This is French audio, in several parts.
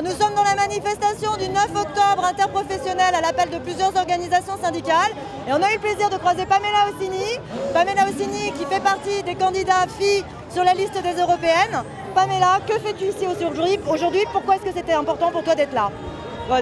Alors, nous sommes dans la manifestation du 9 octobre interprofessionnelle à l'appel de plusieurs organisations syndicales et on a eu le plaisir de croiser Pamela Ossini. Pamela Ossini qui fait partie des candidats filles sur la liste des européennes. Pamela, que fais-tu ici aujourd'hui? Pourquoi est-ce que c'était important pour toi d'être là?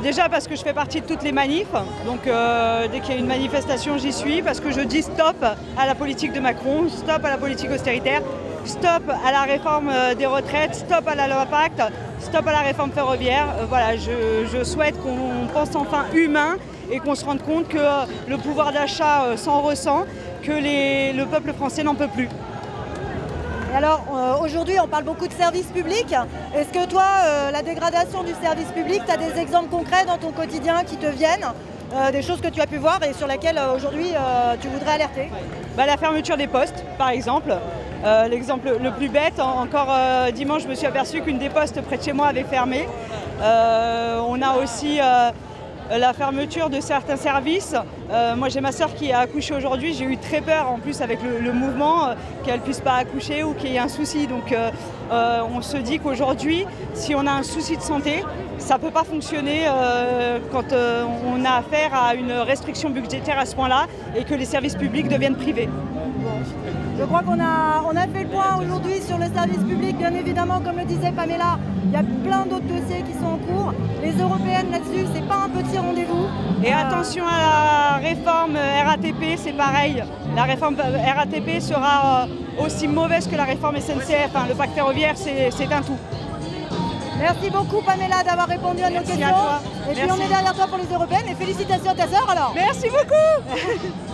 Déjà parce que je fais partie de toutes les manifs, donc dès qu'il y a une manifestation j'y suis, parce que je dis stop à la politique de Macron, stop à la politique austéritaire, stop à la réforme des retraites, stop à la loi Pacte, stop à la réforme ferroviaire. Voilà, je souhaite qu'on pense enfin humain et qu'on se rende compte que le pouvoir d'achat s'en ressent, que le peuple français n'en peut plus. Et alors, aujourd'hui, on parle beaucoup de services publics. Est-ce que toi, la dégradation du service public, tu as des exemples concrets dans ton quotidien qui te viennent, des choses que tu as pu voir et sur lesquelles aujourd'hui tu voudrais alerter? La fermeture des postes, par exemple. L'exemple le plus bête, encore dimanche, je me suis aperçue qu'une des postes près de chez moi avait fermé. On a aussi la fermeture de certains services. Moi j'ai ma sœur qui a accouché aujourd'hui, j'ai eu très peur en plus avec le mouvement qu'elle ne puisse pas accoucher ou qu'il y ait un souci. Donc on se dit qu'aujourd'hui, si on a un souci de santé, ça ne peut pas fonctionner quand on a affaire à une restriction budgétaire à ce point-là et que les services publics deviennent privés. Je crois qu'on a fait le point aujourd'hui sur le service public. Bien évidemment, comme le disait Pamela, il y a plein d'autres dossiers qui sont en cours. Les européennes là-dessus, c'est pas un petit rendez-vous. Et attention à la réforme RATP, c'est pareil. La réforme RATP sera aussi mauvaise que la réforme SNCF. Enfin, le pacte ferroviaire, c'est un tout. Merci beaucoup Pamela d'avoir répondu à nos questions. À toi. Et puis on est derrière toi pour les européennes et félicitations à ta sœur alors. Merci beaucoup.